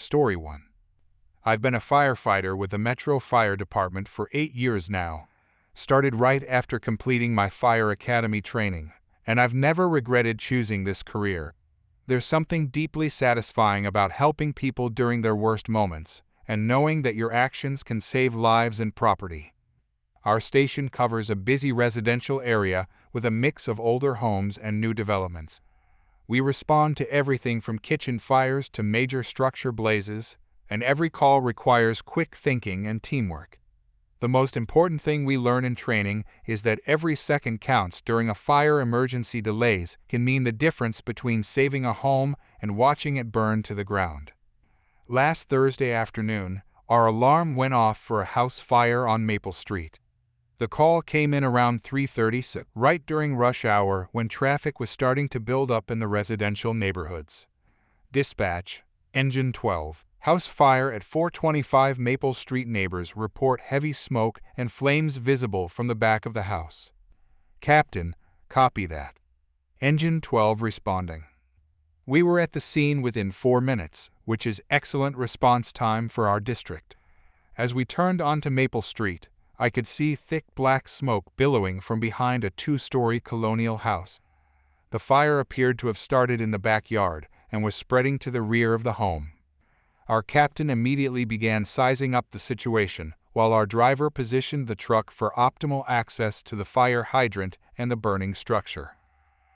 Story 1. I've been a firefighter with the Metro Fire Department for 8 years now. Started right after completing my fire academy training, and I've never regretted choosing this career. There's something deeply satisfying about helping people during their worst moments, and knowing that your actions can save lives and property. Our station covers a busy residential area with a mix of older homes and new developments. We respond to everything from kitchen fires to major structure blazes, and every call requires quick thinking and teamwork. The most important thing we learn in training is that every second counts during a fire emergency. Delays can mean the difference between saving a home and watching it burn to the ground. Last Thursday afternoon, our alarm went off for a house fire on Maple Street. The call came in around 3:30, right during rush hour when traffic was starting to build up in the residential neighborhoods. Dispatch, Engine 12, house fire at 425 Maple Street. Neighbors report heavy smoke and flames visible from the back of the house. Captain, copy that. Engine 12 responding. We were at the scene within 4 minutes, which is excellent response time for our district. As we turned onto Maple Street, I could see thick black smoke billowing from behind a 2-story colonial house. The fire appeared to have started in the backyard and was spreading to the rear of the home. Our captain immediately began sizing up the situation, while our driver positioned the truck for optimal access to the fire hydrant and the burning structure.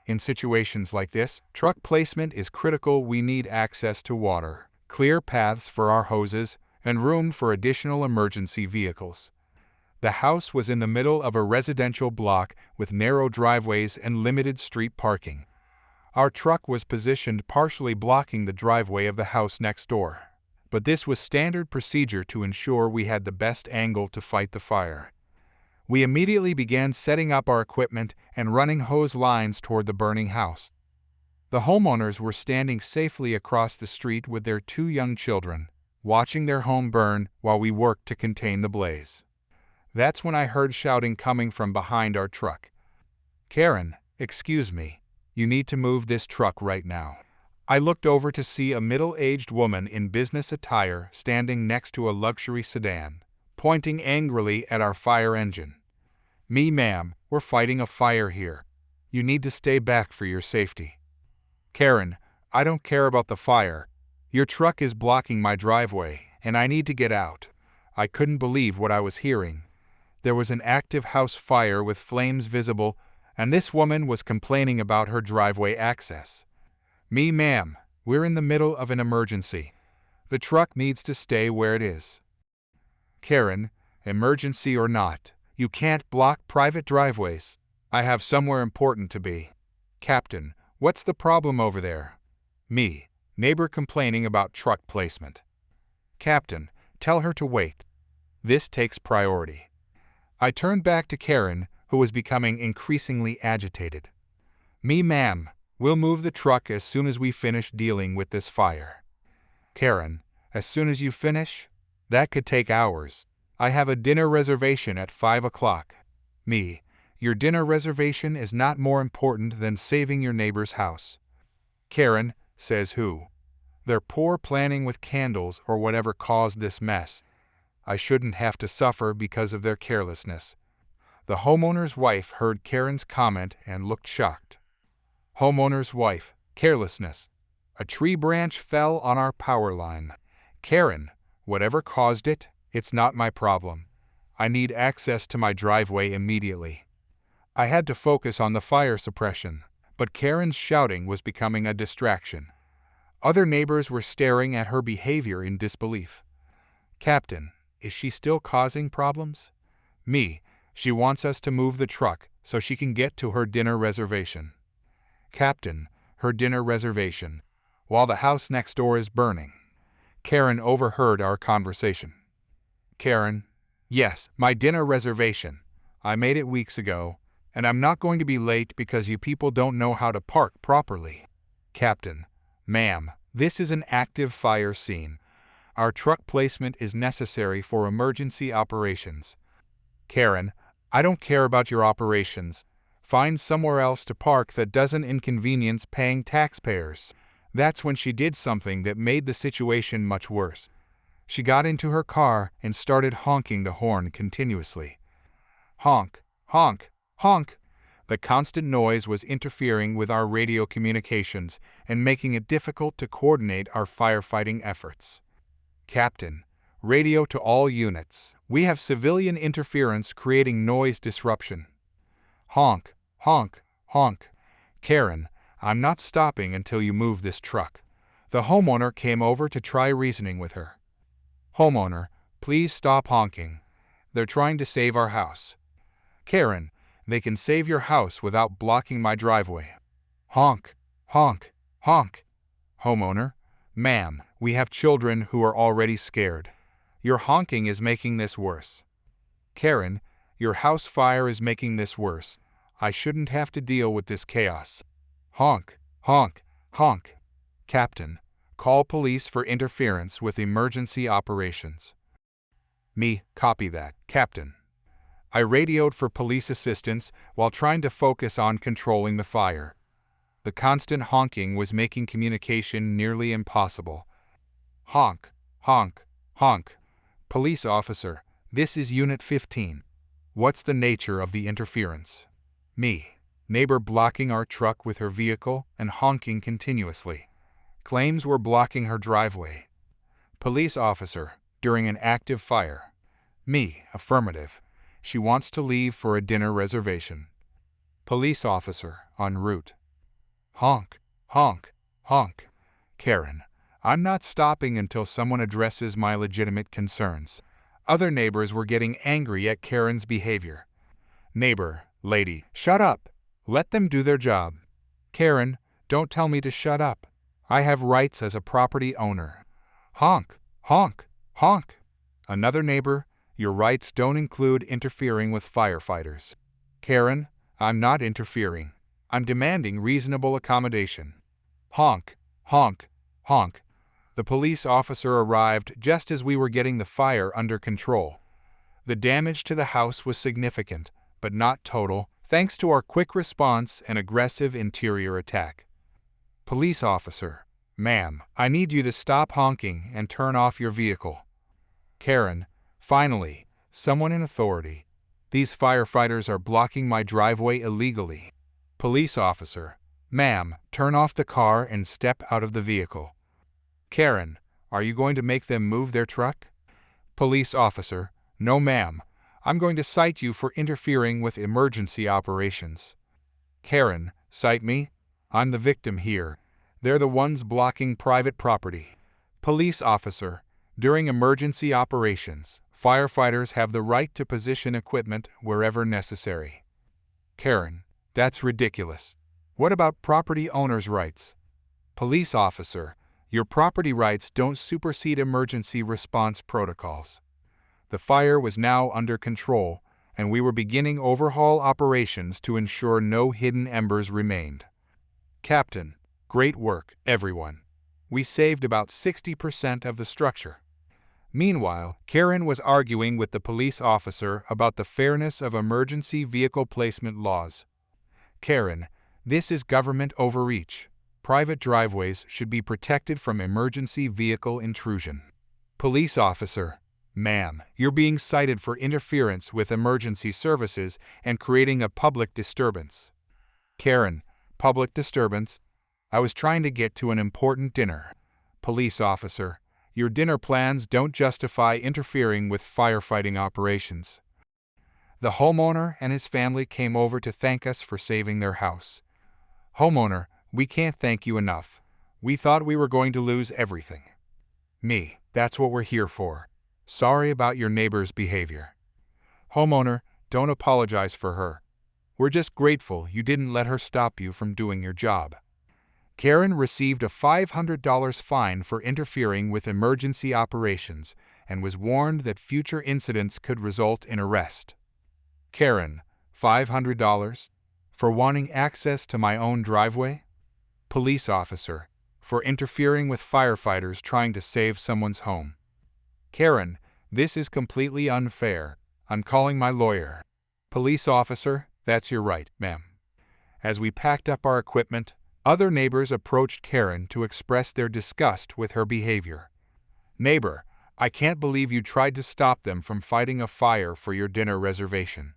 In situations like this, truck placement is critical. We need access to water, clear paths for our hoses, and room for additional emergency vehicles. The house was in the middle of a residential block with narrow driveways and limited street parking. Our truck was positioned partially blocking the driveway of the house next door, but this was standard procedure to ensure we had the best angle to fight the fire. We immediately began setting up our equipment and running hose lines toward the burning house. The homeowners were standing safely across the street with their 2 young children, watching their home burn while we worked to contain the blaze. That's when I heard shouting coming from behind our truck. "Karen, excuse me, you need to move this truck right now." I looked over to see a middle-aged woman in business attire standing next to a luxury sedan, pointing angrily at our fire engine. "Me, ma'am, we're fighting a fire here. You need to stay back for your safety." "Karen, I don't care about the fire. Your truck is blocking my driveway, and I need to get out." I couldn't believe what I was hearing. There was an active house fire with flames visible, and this woman was complaining about her driveway access. "Me, ma'am, we're in the middle of an emergency. The truck needs to stay where it is." "Karen, emergency or not, you can't block private driveways. I have somewhere important to be." "Captain, what's the problem over there?" "Me, neighbor complaining about truck placement." "Captain, tell her to wait. This takes priority." I turned back to Karen, who was becoming increasingly agitated. "Me, ma'am, we'll move the truck as soon as we finish dealing with this fire." "Karen, as soon as you finish? That could take hours. I have a dinner reservation at 5 o'clock. "Me, your dinner reservation is not more important than saving your neighbor's house." "Karen, says who? They're poor planning with candles or whatever caused this mess. I shouldn't have to suffer because of their carelessness." The homeowner's wife heard Karen's comment and looked shocked. Homeowner's wife, carelessness. A tree branch fell on our power line. "Karen, whatever caused it, it's not my problem. I need access to my driveway immediately." I had to focus on the fire suppression, but Karen's shouting was becoming a distraction. Other neighbors were staring at her behavior in disbelief. "Captain, is she still causing problems?" "Me, she wants us to move the truck so she can get to her dinner reservation." "Captain, her dinner reservation, while the house next door is burning." Karen overheard our conversation. "Karen, yes, my dinner reservation. I made it weeks ago, and I'm not going to be late because you people don't know how to park properly." "Captain, ma'am, this is an active fire scene. Our truck placement is necessary for emergency operations." "Karen, I don't care about your operations. Find somewhere else to park that doesn't inconvenience paying taxpayers." That's when she did something that made the situation much worse. She got into her car and started honking the horn continuously. Honk, honk, honk. The constant noise was interfering with our radio communications and making it difficult to coordinate our firefighting efforts. Captain, radio to all units. We have civilian interference creating noise disruption. Honk, honk, honk. Karen, I'm not stopping until you move this truck. The homeowner came over to try reasoning with her. Homeowner, please stop honking. They're trying to save our house. Karen, they can save your house without blocking my driveway. Honk, honk, honk. Homeowner, ma'am, we have children who are already scared. Your honking is making this worse. Karen, your house fire is making this worse. I shouldn't have to deal with this chaos. Honk, honk, honk. Captain, call police for interference with emergency operations. Me, copy that, Captain. I radioed for police assistance while trying to focus on controlling the fire. The constant honking was making communication nearly impossible. Honk, honk, honk. Police officer, this is Unit 15. What's the nature of the interference? Me, neighbor blocking our truck with her vehicle and honking continuously. Claims we're blocking her driveway. Police officer, during an active fire. Me, affirmative. She wants to leave for a dinner reservation. Police officer, en route. Honk, honk, honk. Karen, I'm not stopping until someone addresses my legitimate concerns. Other neighbors were getting angry at Karen's behavior. Neighbor, lady, shut up. Let them do their job. Karen, don't tell me to shut up. I have rights as a property owner. Honk, honk, honk. Another neighbor, your rights don't include interfering with firefighters. Karen, I'm not interfering. I'm demanding reasonable accommodation. Honk, honk, honk. The police officer arrived just as we were getting the fire under control. The damage to the house was significant, but not total, thanks to our quick response and aggressive interior attack. Police officer, ma'am, I need you to stop honking and turn off your vehicle. Karen, finally, someone in authority. These firefighters are blocking my driveway illegally. Police officer, ma'am, turn off the car and step out of the vehicle. Karen, are you going to make them move their truck? Police officer, no ma'am. I'm going to cite you for interfering with emergency operations. Karen, cite me? I'm the victim here. They're the ones blocking private property. Police officer, during emergency operations, firefighters have the right to position equipment wherever necessary. Karen, that's ridiculous. What about property owners' rights? Police officer, your property rights don't supersede emergency response protocols. The fire was now under control, and we were beginning overhaul operations to ensure no hidden embers remained. Captain, great work, everyone. We saved about 60% of the structure. Meanwhile, Karen was arguing with the police officer about the fairness of emergency vehicle placement laws. Karen, this is government overreach. Private driveways should be protected from emergency vehicle intrusion. Police officer, ma'am, you're being cited for interference with emergency services and creating a public disturbance. Karen, public disturbance? I was trying to get to an important dinner. Police officer, your dinner plans don't justify interfering with firefighting operations. The homeowner and his family came over to thank us for saving their house. Homeowner, we can't thank you enough. We thought we were going to lose everything. Me, that's what we're here for. Sorry about your neighbor's behavior. Homeowner, don't apologize for her. We're just grateful you didn't let her stop you from doing your job. Karen received a $500 fine for interfering with emergency operations and was warned that future incidents could result in arrest. Karen, $500? For wanting access to my own driveway? Police officer, for interfering with firefighters trying to save someone's home. Karen, this is completely unfair. I'm calling my lawyer. Police officer, that's your right, ma'am. As we packed up our equipment, Other neighbors approached Karen to express their disgust with her behavior. "Neighbor, I can't believe you tried to stop them from fighting a fire for your dinner reservation."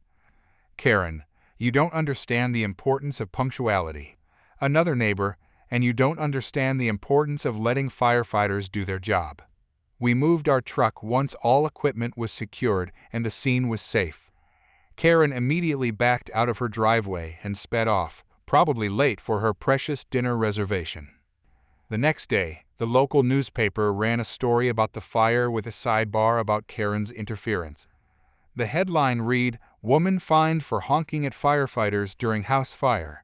Karen, "You don't understand the importance of punctuality." Another neighbor, "And you don't understand the importance of letting firefighters do their job." We moved our truck once all equipment was secured and the scene was safe. Karen immediately backed out of her driveway and sped off, probably late for her precious dinner reservation. The next day, the local newspaper ran a story about the fire with a sidebar about Karen's interference. The headline read, "Woman fined for honking at firefighters during house fire."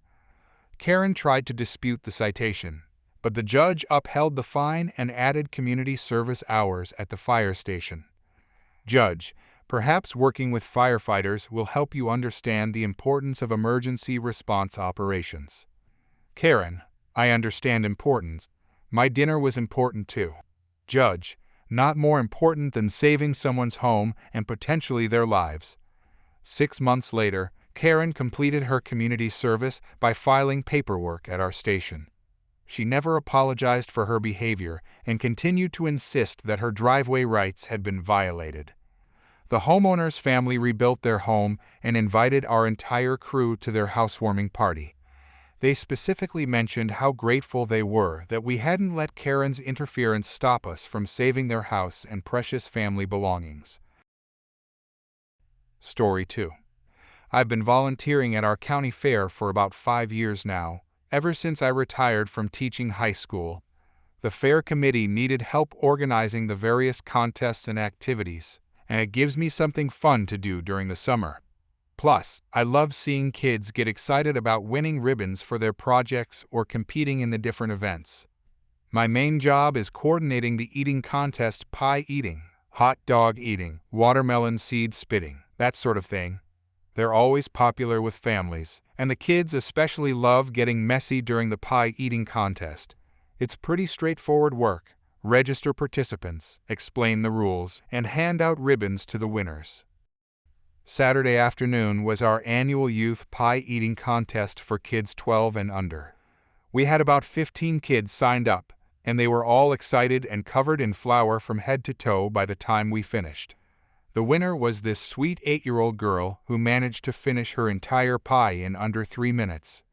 Karen tried to dispute the citation, but the judge upheld the fine and added community service hours at the fire station. Judge, perhaps working with firefighters will help you understand the importance of emergency response operations. Karen, I understand importance. My dinner was important too. Judge, not more important than saving someone's home and potentially their lives. 6 months later, Karen completed her community service by filing paperwork at our station. She never apologized for her behavior and continued to insist that her driveway rights had been violated. The homeowner's family rebuilt their home and invited our entire crew to their housewarming party. They specifically mentioned how grateful they were that we hadn't let Karen's interference stop us from saving their house and precious family belongings. Story 2. I've been volunteering at our county fair for about 5 years now, ever since I retired from teaching high school. The fair committee needed help organizing the various contests and activities, and it gives me something fun to do during the summer. Plus, I love seeing kids get excited about winning ribbons for their projects or competing in the different events. My main job is coordinating the eating contest: pie eating, hot dog eating, watermelon seed spitting, that sort of thing. They're always popular with families, and the kids especially love getting messy during the pie eating contest. It's pretty straightforward work. Register participants, explain the rules, and hand out ribbons to the winners. Saturday afternoon was our annual youth pie eating contest for kids 12 and under. We had about 15 kids signed up, and they were all excited and covered in flour from head to toe by the time we finished. The winner was this sweet 8-year-old girl who managed to finish her entire pie in under 3 minutes.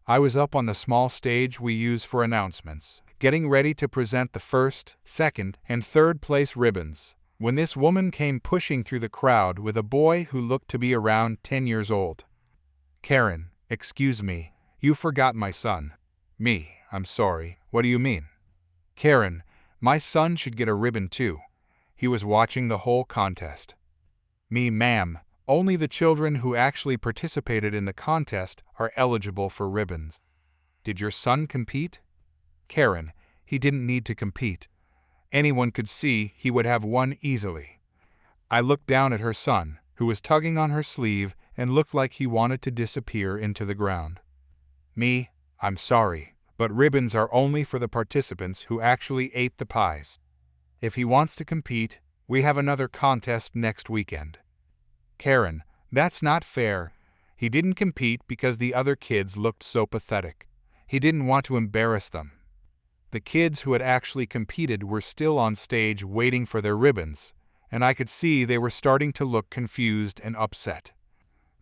I was up on the small stage we use for announcements, getting ready to present the first, second, and third place ribbons, when this woman came pushing through the crowd with a boy who looked to be around 10 years old. "Karen, excuse me, you forgot my son." "Me, I'm sorry, what do you mean?" "Karen, my son should get a ribbon too. He was watching the whole contest." "Me, ma'am, only the children who actually participated in the contest are eligible for ribbons." "Did your son compete?" "Karen, he didn't need to compete. Anyone could see he would have won easily." I looked down at her son, who was tugging on her sleeve and looked like he wanted to disappear into the ground. "Me, I'm sorry, but ribbons are only for the participants who actually ate the pies. If he wants to compete, we have another contest next weekend." "Karen, that's not fair. He didn't compete because the other kids looked so pathetic. He didn't want to embarrass them." The kids who had actually competed were still on stage waiting for their ribbons, and I could see they were starting to look confused and upset.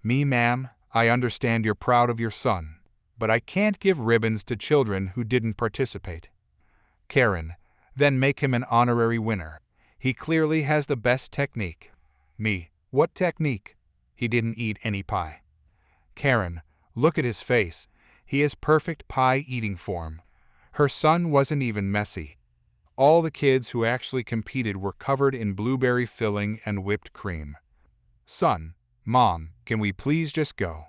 "Me, ma'am, I understand you're proud of your son, but I can't give ribbons to children who didn't participate." "Karen, then make him an honorary winner. He clearly has the best technique." "Me, what technique? He didn't eat any pie." "Karen, look at his face. He has perfect pie eating form." Her son wasn't even messy. All the kids who actually competed were covered in blueberry filling and whipped cream. "Son, Mom, can we please just go?"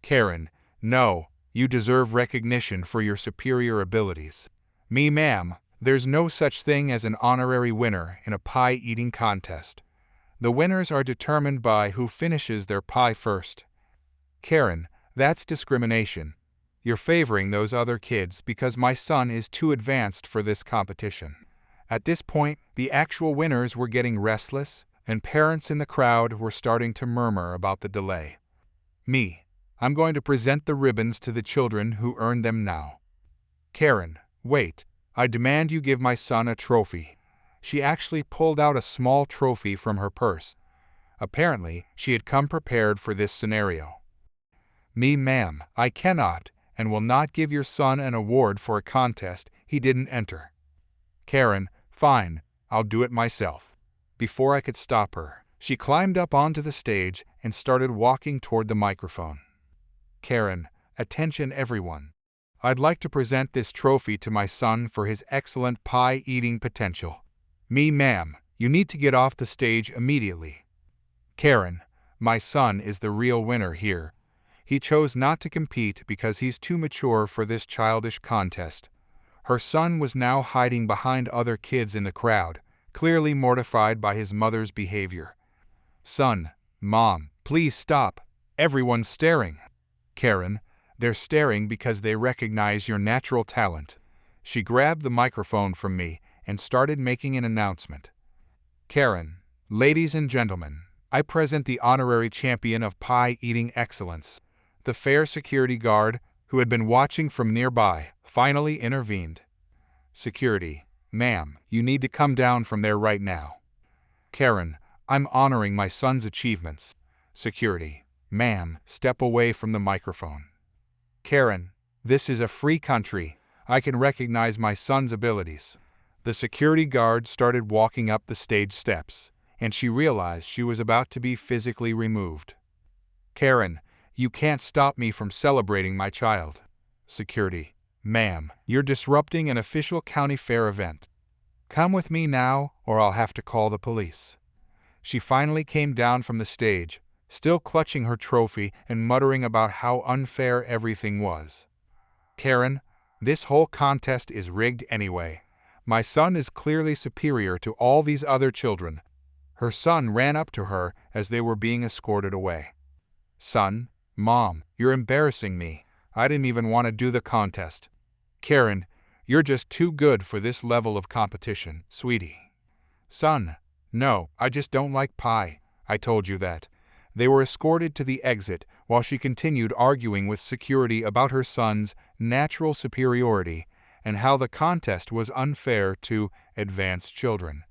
"Karen, no, you deserve recognition for your superior abilities." "Me, ma'am, there's no such thing as an honorary winner in a pie-eating contest. The winners are determined by who finishes their pie first." "Karen, that's discrimination. You're favoring those other kids because my son is too advanced for this competition." At this point, the actual winners were getting restless, and parents in the crowd were starting to murmur about the delay. "Me, I'm going to present the ribbons to the children who earned them now." Karen, wait. I demand you give my son a trophy. She actually pulled out a small trophy from her purse. Apparently, she had come prepared for this scenario. Me, ma'am, I cannot and will not give your son an award for a contest he didn't enter. Karen, fine, I'll do it myself. Before I could stop her, she climbed up onto the stage and started walking toward the microphone. Karen, attention everyone. I'd like to present this trophy to my son for his excellent pie-eating potential. Me, ma'am, you need to get off the stage immediately. Karen, my son is the real winner here. He chose not to compete because he's too mature for this childish contest. Her son was now hiding behind other kids in the crowd, clearly mortified by his mother's behavior. Son, Mom, please stop. Everyone's staring. Karen, they're staring because they recognize your natural talent. She grabbed the microphone from me and started making an announcement. Karen, ladies and gentlemen, I present the honorary champion of pie-eating excellence. The fair security guard, who had been watching from nearby, finally intervened. Security, ma'am, you need to come down from there right now. Karen, I'm honoring my son's achievements. Security, ma'am, step away from the microphone. Karen, this is a free country. I can recognize my son's abilities. The security guard started walking up the stage steps, and she realized she was about to be physically removed. Karen, you can't stop me from celebrating my child. Security, ma'am, you're disrupting an official county fair event. Come with me now, or I'll have to call the police. She finally came down from the stage, still clutching her trophy and muttering about how unfair everything was. Karen, this whole contest is rigged anyway. My son is clearly superior to all these other children. Her son ran up to her as they were being escorted away. Son, Mom, you're embarrassing me. I didn't even want to do the contest. Karen, you're just too good for this level of competition, sweetie. Son, no, I just don't like pie. I told you that. They were escorted to the exit while she continued arguing with security about her son's natural superiority and how the contest was unfair to advanced children.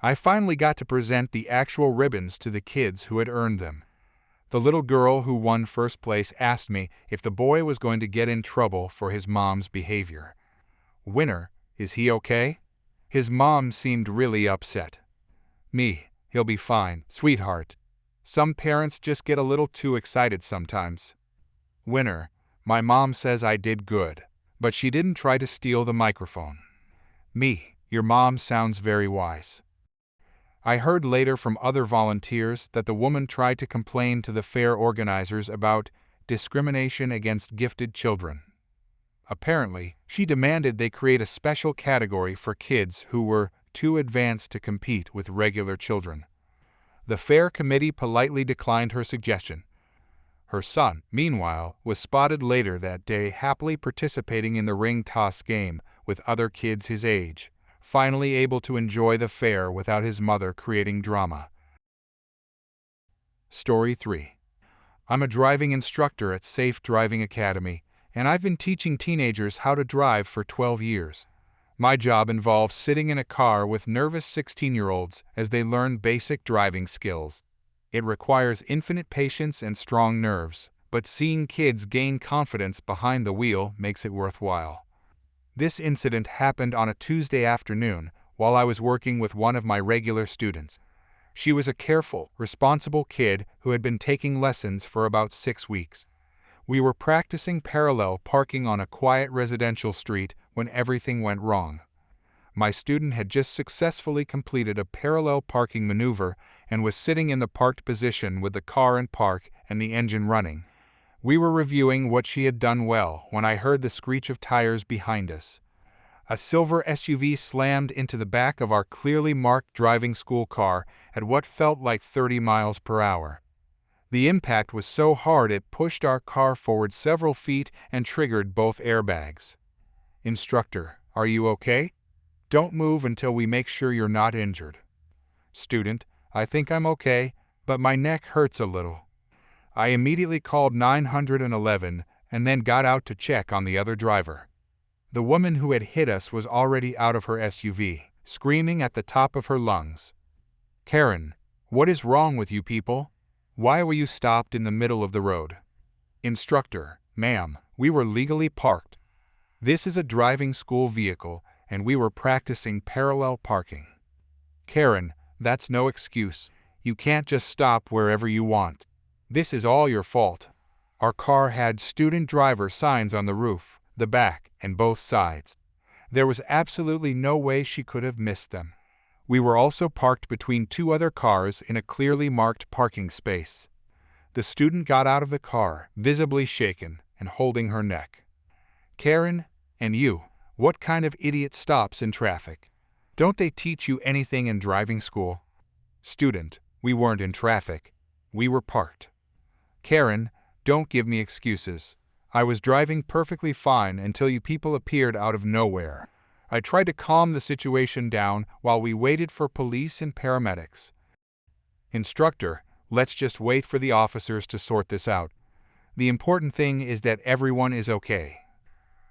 I finally got to present the actual ribbons to the kids who had earned them. The little girl who won first place asked me if the boy was going to get in trouble for his mom's behavior. Winner, is he okay? His mom seemed really upset. Me, he'll be fine, sweetheart. Some parents just get a little too excited sometimes. Winner, my mom says I did good, but she didn't try to steal the microphone. Me, your mom sounds very wise. I heard later from other volunteers that the woman tried to complain to the fair organizers about discrimination against gifted children. Apparently, she demanded they create a special category for kids who were too advanced to compete with regular children. The fair committee politely declined her suggestion. Her son, meanwhile, was spotted later that day happily participating in the ring toss game with other kids his age, finally able to enjoy the fair without his mother creating drama. Story 3. I'm a driving instructor at Safe Driving Academy, and I've been teaching teenagers how to drive for 12 years. My job involves sitting in a car with nervous 16-year-olds as they learn basic driving skills. It requires infinite patience and strong nerves, but seeing kids gain confidence behind the wheel makes it worthwhile. This incident happened on a Tuesday afternoon while I was working with one of my regular students. She was a careful, responsible kid who had been taking lessons for about 6 weeks. We were practicing parallel parking on a quiet residential street when everything went wrong. My student had just successfully completed a parallel parking maneuver and was sitting in the parked position with the car in park and the engine running. We were reviewing what she had done well when I heard the screech of tires behind us. A silver SUV slammed into the back of our clearly marked driving school car at what felt like 30 miles per hour. The impact was so hard it pushed our car forward several feet and triggered both airbags. Instructor, are you okay? Don't move until we make sure you're not injured. Student, I think I'm okay, but my neck hurts a little. I immediately called 911 and then got out to check on the other driver. The woman who had hit us was already out of her SUV, screaming at the top of her lungs. Karen, what is wrong with you people? Why were you stopped in the middle of the road? Instructor, ma'am, we were legally parked. This is a driving school vehicle, and we were practicing parallel parking. Karen, that's no excuse. You can't just stop wherever you want. This is all your fault. Our car had student driver signs on the roof, the back, and both sides. There was absolutely no way she could have missed them. We were also parked between two other cars in a clearly marked parking space. The student got out of the car, visibly shaken and holding her neck. Karen, and you, what kind of idiot stops in traffic? Don't they teach you anything in driving school? Student, we weren't in traffic. We were parked. Karen, don't give me excuses. I was driving perfectly fine until you people appeared out of nowhere. I tried to calm the situation down while we waited for police and paramedics. Instructor, let's just wait for the officers to sort this out. The important thing is that everyone is okay.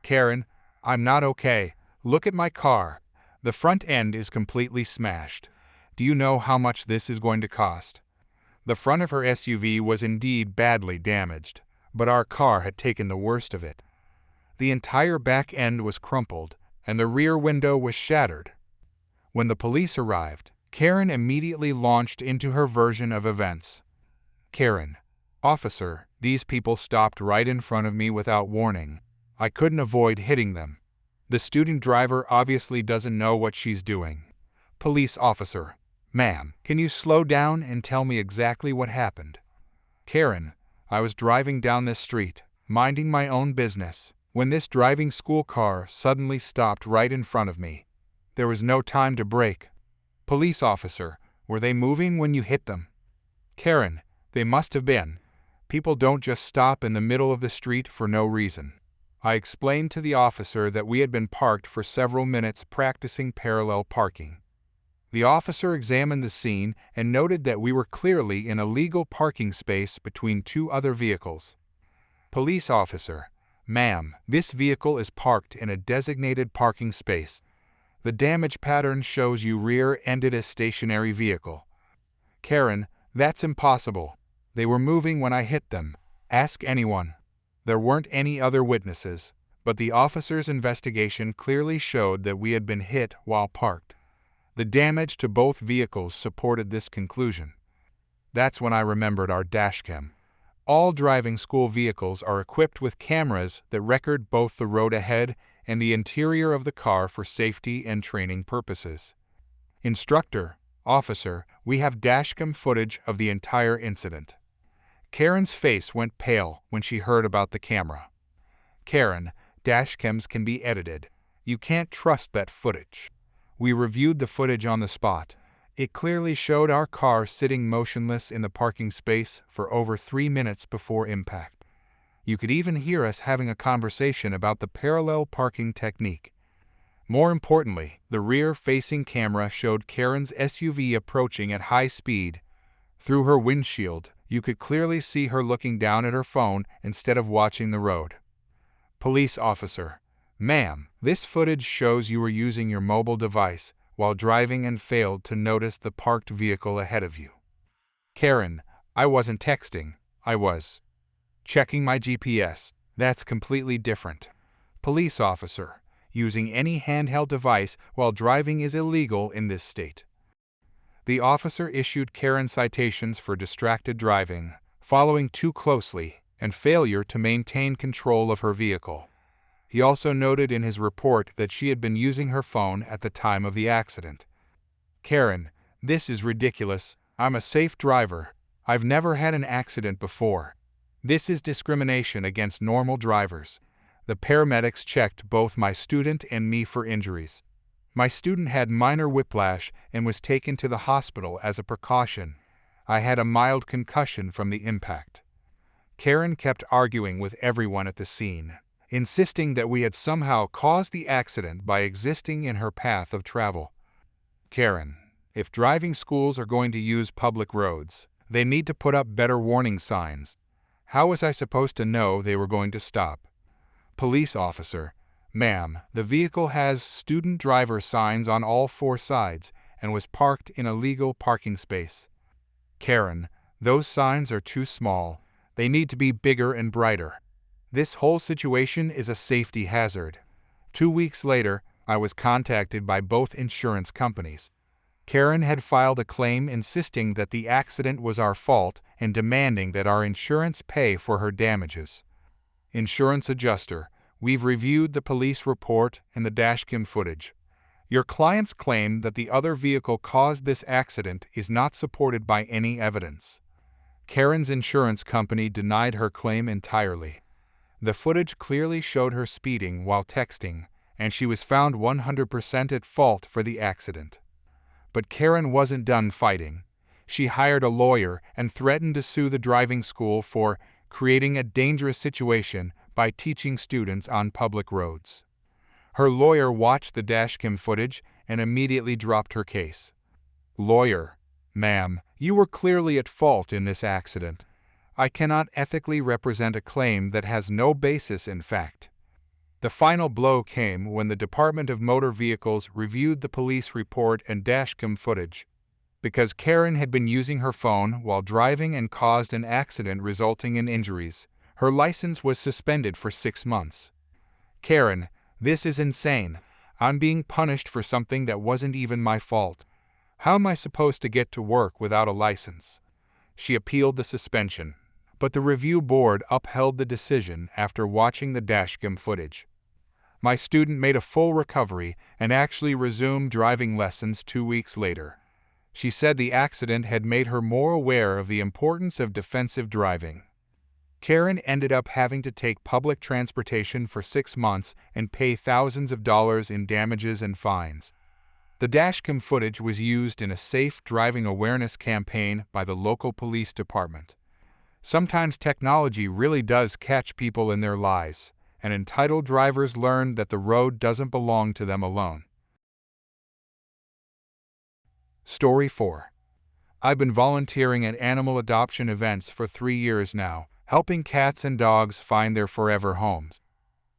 Karen, I'm not okay. Look at my car. The front end is completely smashed. Do you know how much this is going to cost? The front of her SUV was indeed badly damaged, but our car had taken the worst of it. The entire back end was crumpled, and the rear window was shattered. When the police arrived, Karen immediately launched into her version of events. Karen, officer, these people stopped right in front of me without warning. I couldn't avoid hitting them. The student driver obviously doesn't know what she's doing. Police officer, ma'am, can you slow down and tell me exactly what happened? Karen, I was driving down this street, minding my own business, when this driving school car suddenly stopped right in front of me. There was no time to brake. Police officer, were they moving when you hit them? Karen, they must have been. People don't just stop in the middle of the street for no reason. I explained to the officer that we had been parked for several minutes practicing parallel parking. The officer examined the scene and noted that we were clearly in a legal parking space between two other vehicles. Police officer, ma'am, this vehicle is parked in a designated parking space. The damage pattern shows you rear-ended a stationary vehicle. Karen, that's impossible. They were moving when I hit them. Ask anyone. There weren't any other witnesses, but the officer's investigation clearly showed that we had been hit while parked. The damage to both vehicles supported this conclusion. That's when I remembered our dashcam. All driving school vehicles are equipped with cameras that record both the road ahead and the interior of the car for safety and training purposes. Instructor, officer, we have dashcam footage of the entire incident. Karen's face went pale when she heard about the camera. Karen, dashcams can be edited. You can't trust that footage. We reviewed the footage on the spot. It clearly showed our car sitting motionless in the parking space for over 3 minutes before impact. You could even hear us having a conversation about the parallel parking technique. More importantly, the rear-facing camera showed Karen's SUV approaching at high speed. Through her windshield, you could clearly see her looking down at her phone instead of watching the road. Police officer, ma'am, this footage shows you were using your mobile device while driving and failed to notice the parked vehicle ahead of you. Karen, I wasn't texting, I was checking my GPS. That's completely different. Police officer, using any handheld device while driving is illegal in this state. The officer issued Karen citations for distracted driving, following too closely, and failure to maintain control of her vehicle. He also noted in his report that she had been using her phone at the time of the accident. Karen, this is ridiculous. I'm a safe driver. I've never had an accident before. This is discrimination against normal drivers. The paramedics checked both my student and me for injuries. My student had minor whiplash and was taken to the hospital as a precaution. I had a mild concussion from the impact. Karen kept arguing with everyone at the scene, insisting that we had somehow caused the accident by existing in her path of travel. Karen, if driving schools are going to use public roads, they need to put up better warning signs. How was I supposed to know they were going to stop? Police officer, Ma'am, the vehicle has student driver signs on all four sides and was parked in a legal parking space. Karen, those signs are too small. They need to be bigger and brighter. This whole situation is a safety hazard. 2 weeks later, I was contacted by both insurance companies. Karen had filed a claim insisting that the accident was our fault and demanding that our insurance pay for her damages. Insurance adjuster, we've reviewed the police report and the dashcam footage. Your client's claim that the other vehicle caused this accident is not supported by any evidence. Karen's insurance company denied her claim entirely. The footage clearly showed her speeding while texting, and she was found 100% at fault for the accident. But Karen wasn't done fighting. She hired a lawyer and threatened to sue the driving school for creating a dangerous situation by teaching students on public roads. Her lawyer watched the dashcam footage and immediately dropped her case. Lawyer, ma'am, you were clearly at fault in this accident. I cannot ethically represent a claim that has no basis in fact. The final blow came when the Department of Motor Vehicles reviewed the police report and dashcam footage. Because Karen had been using her phone while driving and caused an accident resulting in injuries, her license was suspended for 6 months. Karen, this is insane. I'm being punished for something that wasn't even my fault. How am I supposed to get to work without a license? She appealed the suspension, but the review board upheld the decision after watching the dashcam footage. My student made a full recovery and actually resumed driving lessons 2 weeks later. She said the accident had made her more aware of the importance of defensive driving. Karen ended up having to take public transportation for 6 months and pay thousands of dollars in damages and fines. The dashcam footage was used in a safe driving awareness campaign by the local police department. Sometimes technology really does catch people in their lies, and entitled drivers learn that the road doesn't belong to them alone. Story 4. I've been volunteering at animal adoption events for 3 years now, helping cats and dogs find their forever homes.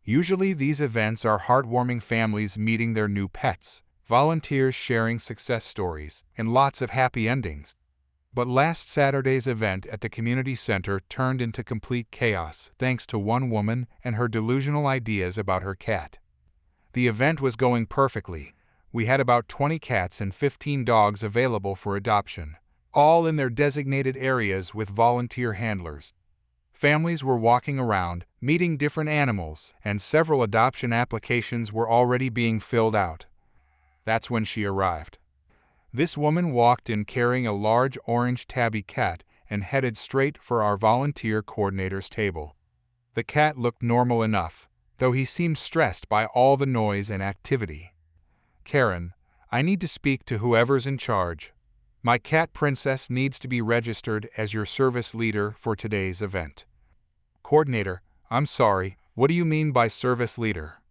Usually these events are heartwarming families meeting their new pets, volunteers sharing success stories, and lots of happy endings. But last Saturday's event at the community center turned into complete chaos thanks to one woman and her delusional ideas about her cat. The event was going perfectly. We had about 20 cats and 15 dogs available for adoption, all in their designated areas with volunteer handlers. Families were walking around, meeting different animals, and several adoption applications were already being filled out. That's when she arrived. This woman walked in carrying a large orange tabby cat and headed straight for our volunteer coordinator's table. The cat looked normal enough, though he seemed stressed by all the noise and activity. Karen, I need to speak to whoever's in charge. My cat Princess needs to be registered as your service leader for today's event. Coordinator, I'm sorry, what do you mean by service leader?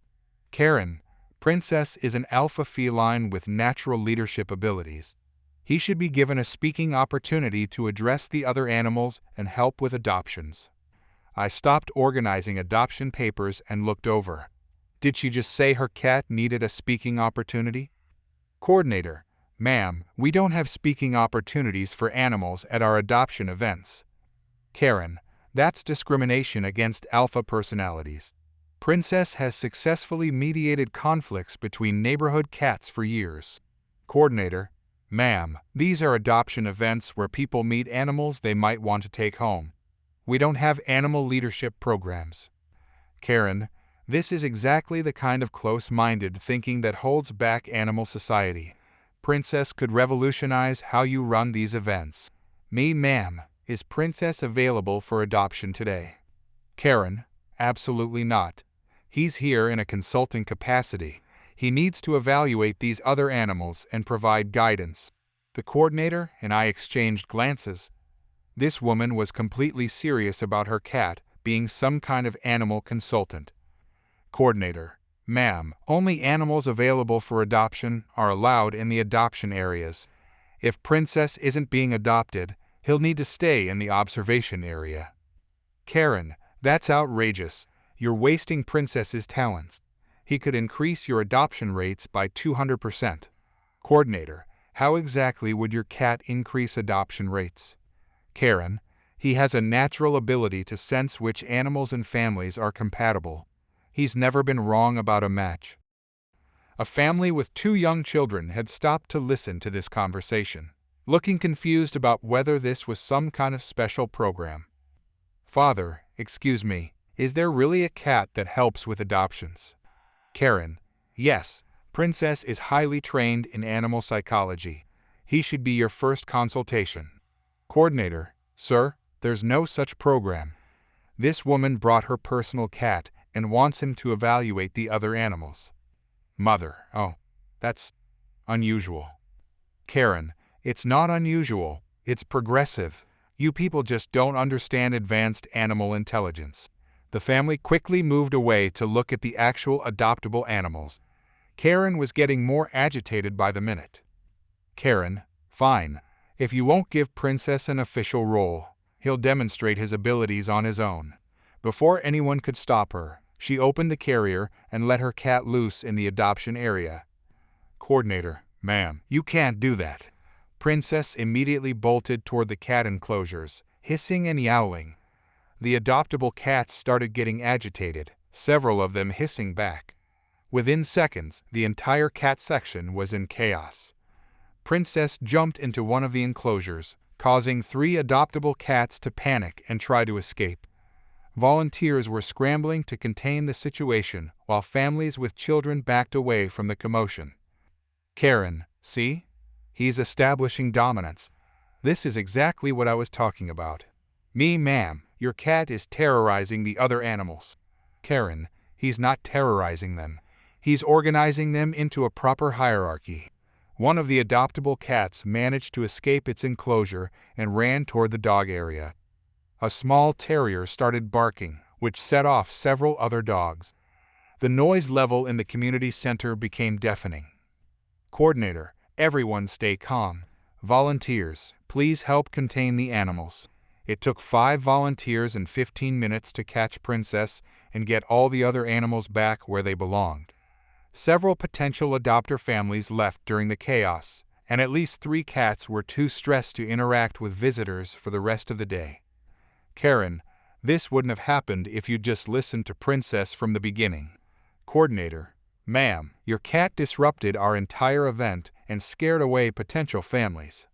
Karen, Princess is an alpha feline with natural leadership abilities. He should be given a speaking opportunity to address the other animals and help with adoptions. I stopped organizing adoption papers and looked over. Did she just say her cat needed a speaking opportunity? Coordinator, ma'am, we don't have speaking opportunities for animals at our adoption events. Karen, that's discrimination against alpha personalities. Princess has successfully mediated conflicts between neighborhood cats for years. Coordinator, ma'am, these are adoption events where people meet animals they might want to take home. We don't have animal leadership programs. Karen, this is exactly the kind of close-minded thinking that holds back animal society. Princess could revolutionize how you run these events. Ma'am, is Princess available for adoption today? Karen, absolutely not. He's here in a consulting capacity. He needs to evaluate these other animals and provide guidance. The coordinator and I exchanged glances. This woman was completely serious about her cat being some kind of animal consultant. Coordinator, ma'am, only animals available for adoption are allowed in the adoption areas. If Princess isn't being adopted, he'll need to stay in the observation area. Karen, that's outrageous. You're wasting Princess's talents. he could increase your adoption rates by 200%. Coordinator, how exactly would your cat increase adoption rates? Karen, he has a natural ability to sense which animals and families are compatible. He's never been wrong about a match. A family with 2 young children had stopped to listen to this conversation, looking confused about whether this was some kind of special program. Father, excuse me, is there really a cat that helps with adoptions? Karen, yes, Princess is highly trained in animal psychology. He should be your first consultation. Coordinator, sir, there's no such program. This woman brought her personal cat and wants him to evaluate the other animals. Mother, oh, that's unusual. Karen, it's not unusual, it's progressive. You people just don't understand advanced animal intelligence. The family quickly moved away to look at the actual adoptable animals. Karen was getting more agitated by the minute. Karen, fine. If you won't give Princess an official role, he'll demonstrate his abilities on his own. Before anyone could stop her, she opened the carrier and let her cat loose in the adoption area. Coordinator, ma'am, you can't do that. Princess immediately bolted toward the cat enclosures, hissing and yowling. The adoptable cats started getting agitated, several of them hissing back. Within seconds, the entire cat section was in chaos. Princess jumped into one of the enclosures, causing 3 adoptable cats to panic and try to escape. Volunteers were scrambling to contain the situation while families with children backed away from the commotion. Karen, see? He's establishing dominance. This is exactly what I was talking about. Me, ma'am, your cat is terrorizing the other animals. Karen, he's not terrorizing them. He's organizing them into a proper hierarchy. One of the adoptable cats managed to escape its enclosure and ran toward the dog area. A small terrier started barking, which set off several other dogs. The noise level in the community center became deafening. Coordinator, everyone stay calm. Volunteers, please help contain the animals. It took 5 volunteers and 15 minutes to catch Princess and get all the other animals back where they belonged. Several potential adopter families left during the chaos, and at least 3 cats were too stressed to interact with visitors for the rest of the day. Karen, this wouldn't have happened if you'd just listened to Princess from the beginning. Coordinator, ma'am, your cat disrupted our entire event and scared away potential families.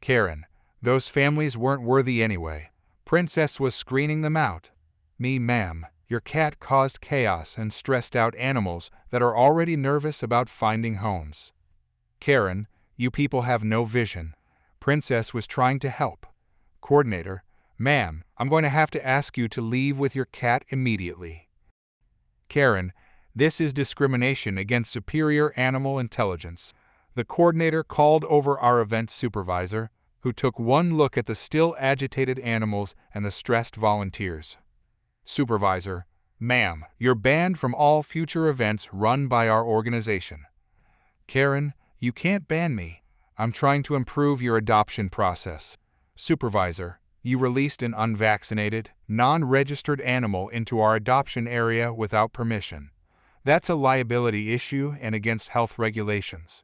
Karen, those families weren't worthy anyway. Princess was screening them out. Me, ma'am, your cat caused chaos and stressed out animals that are already nervous about finding homes. Karen, you people have no vision. Princess was trying to help. Coordinator, ma'am, I'm going to have to ask you to leave with your cat immediately. Karen, this is discrimination against superior animal intelligence. The coordinator called over our event supervisor, who took one look at the still agitated animals and the stressed volunteers. Supervisor, ma'am, you're banned from all future events run by our organization. Karen, you can't ban me. I'm trying to improve your adoption process. Supervisor, you released an unvaccinated, non-registered animal into our adoption area without permission. That's a liability issue and against health regulations.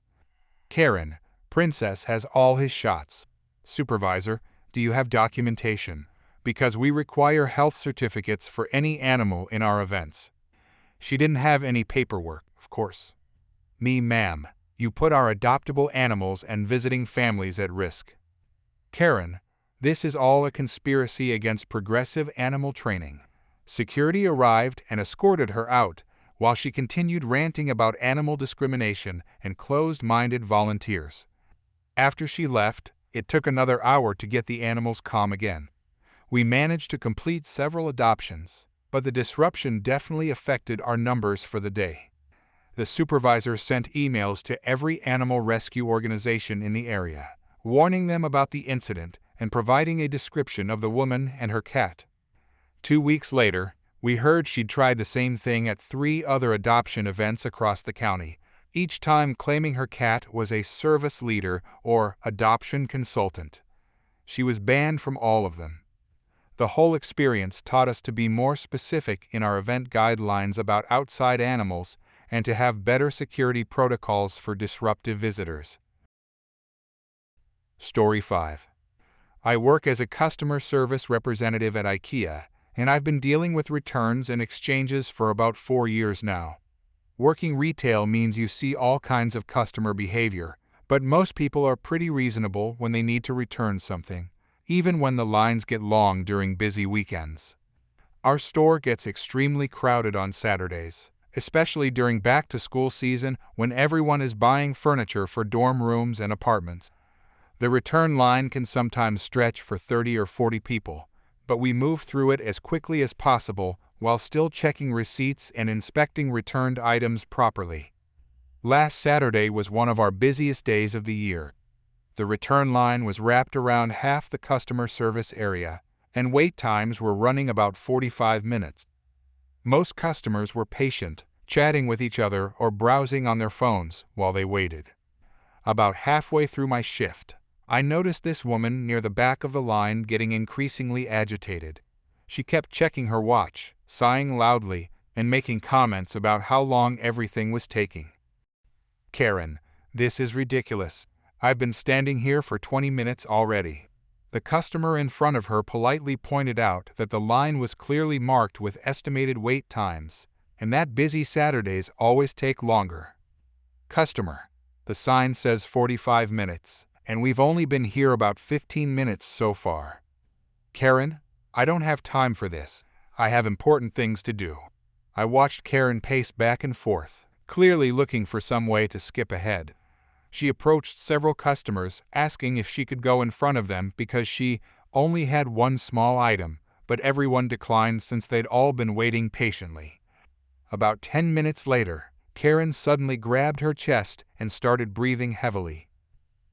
Karen, Princess has all his shots. Supervisor, do you have documentation? Because we require health certificates for any animal in our events. She didn't have any paperwork, of course. Me, ma'am, you put our adoptable animals and visiting families at risk. Karen, this is all a conspiracy against progressive animal training. Security arrived and escorted her out, while she continued ranting about animal discrimination and closed-minded volunteers. After she left, it took another hour to get the animals calm again. We managed to complete several adoptions, but the disruption definitely affected our numbers for the day. The supervisor sent emails to every animal rescue organization in the area, warning them about the incident and providing a description of the woman and her cat. 2 weeks later, we heard she'd tried the same thing at 3 other adoption events across the county, each time claiming her cat was a service leader or adoption consultant. She was banned from all of them. The whole experience taught us to be more specific in our event guidelines about outside animals and to have better security protocols for disruptive visitors. Story 5. I work as a customer service representative at IKEA, and I've been dealing with returns and exchanges for about 4 years now. Working retail means you see all kinds of customer behavior, but most people are pretty reasonable when they need to return something, even when the lines get long during busy weekends. Our store gets extremely crowded on Saturdays, especially during back-to-school season when everyone is buying furniture for dorm rooms and apartments. The return line can sometimes stretch for 30 or 40 people, but we move through it as quickly as possible while still checking receipts and inspecting returned items properly. Last Saturday was one of our busiest days of the year. The return line was wrapped around half the customer service area, and wait times were running about 45 minutes. Most customers were patient, chatting with each other or browsing on their phones while they waited. About halfway through my shift, I noticed this woman near the back of the line getting increasingly agitated. She kept checking her watch, sighing loudly, and making comments about how long everything was taking. "Karen, this is ridiculous. I've been standing here for 20 minutes already." The customer in front of her politely pointed out that the line was clearly marked with estimated wait times, and that busy Saturdays always take longer. "Customer, the sign says 45 minutes, and we've only been here about 15 minutes so far." "Karen, I don't have time for this. I have important things to do." I watched Karen pace back and forth, clearly looking for some way to skip ahead. She approached several customers, asking if she could go in front of them because she only had one small item, but everyone declined since they'd all been waiting patiently. About 10 minutes later, Karen suddenly grabbed her chest and started breathing heavily.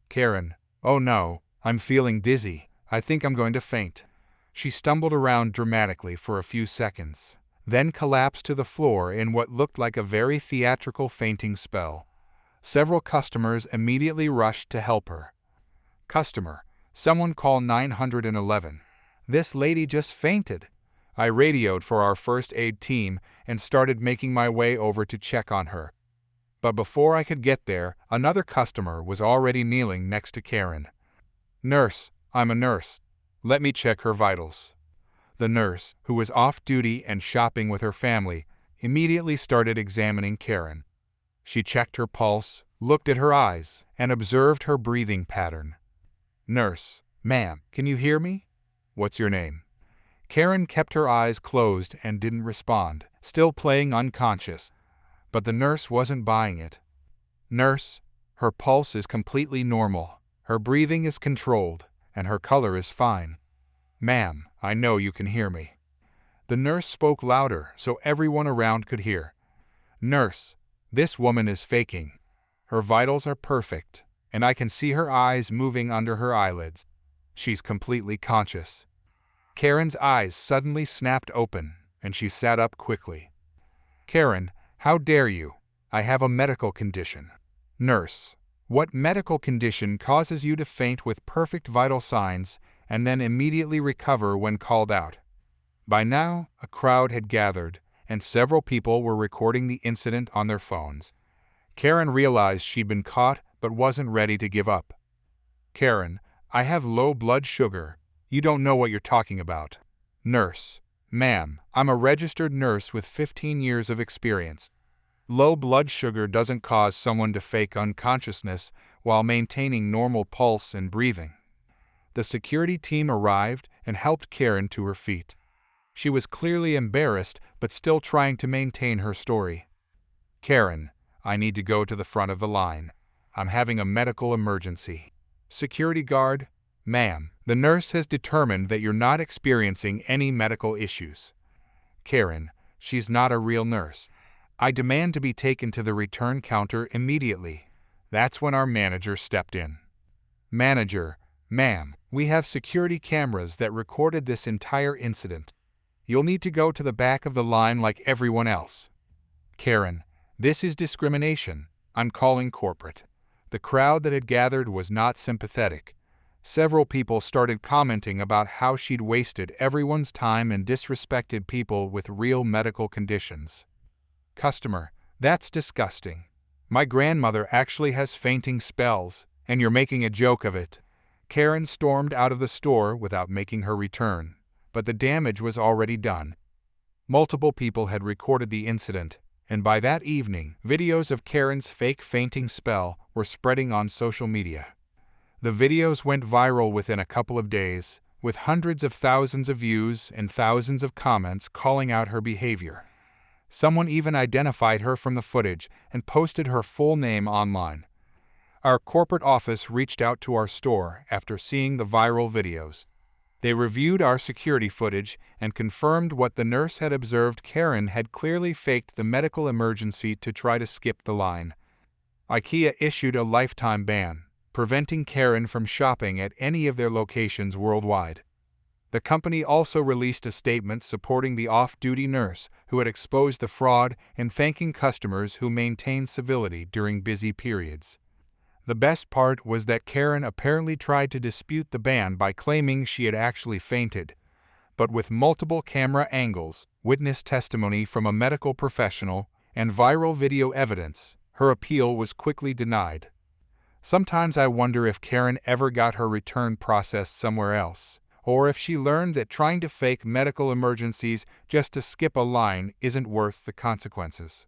"Karen, oh no, I'm feeling dizzy. I think I'm going to faint." She stumbled around dramatically for a few seconds, then collapsed to the floor in what looked like a very theatrical fainting spell. Several customers immediately rushed to help her. "Customer, someone call 911. This lady just fainted." I radioed for our first aid team and started making my way over to check on her. But before I could get there, another customer was already kneeling next to Karen. "Nurse, I'm a nurse. Let me check her vitals." The nurse, who was off duty and shopping with her family, immediately started examining Karen. She checked her pulse, looked at her eyes, and observed her breathing pattern. "Nurse, ma'am, can you hear me? What's your name?" Karen kept her eyes closed and didn't respond, still playing unconscious. But the nurse wasn't buying it. "Nurse, her pulse is completely normal, her breathing is controlled, and her color is fine. Ma'am, I know you can hear me." The nurse spoke louder so everyone around could hear. "Nurse, this woman is faking. Her vitals are perfect, and I can see her eyes moving under her eyelids. She's completely conscious." Karen's eyes suddenly snapped open, and she sat up quickly. "Karen, how dare you? I have a medical condition." "Nurse, what medical condition causes you to faint with perfect vital signs and then immediately recover when called out?" By now, a crowd had gathered, and several people were recording the incident on their phones. Karen realized she'd been caught but wasn't ready to give up. "Karen, I have low blood sugar. You don't know what you're talking about." "Nurse, ma'am, I'm a registered nurse with 15 years of experience. Low blood sugar doesn't cause someone to fake unconsciousness while maintaining normal pulse and breathing." The security team arrived and helped Karen to her feet. She was clearly embarrassed but still trying to maintain her story. "Karen, I need to go to the front of the line. I'm having a medical emergency." "Security guard, ma'am, the nurse has determined that you're not experiencing any medical issues." "Karen, she's not a real nurse. I demand to be taken to the return counter immediately." That's when our manager stepped in. "Manager, ma'am, we have security cameras that recorded this entire incident. You'll need to go to the back of the line like everyone else." "Karen, this is discrimination. I'm calling corporate." The crowd that had gathered was not sympathetic. Several people started commenting about how she'd wasted everyone's time and disrespected people with real medical conditions. "Customer, That's disgusting. My grandmother actually has fainting spells, and you're making a joke of it." Karen stormed out of the store without making her return, but the damage was already done. Multiple people had recorded the incident, and by that evening, videos of Karen's fake fainting spell were spreading on social media. The videos went viral within a couple of days, with hundreds of thousands of views and thousands of comments calling out her behavior. Someone even identified her from the footage and posted her full name online. Our corporate office reached out to our store after seeing the viral videos. They reviewed our security footage and confirmed what the nurse had observed. Karen had clearly faked the medical emergency to try to skip the line. IKEA issued a lifetime ban, preventing Karen from shopping at any of their locations worldwide. The company also released a statement supporting the off-duty nurse who had exposed the fraud and thanking customers who maintained civility during busy periods. The best part was that Karen apparently tried to dispute the ban by claiming she had actually fainted. But with multiple camera angles, witness testimony from a medical professional, and viral video evidence, her appeal was quickly denied. Sometimes I wonder if Karen ever got her return processed somewhere else, or if she learned that trying to fake medical emergencies just to skip a line isn't worth the consequences.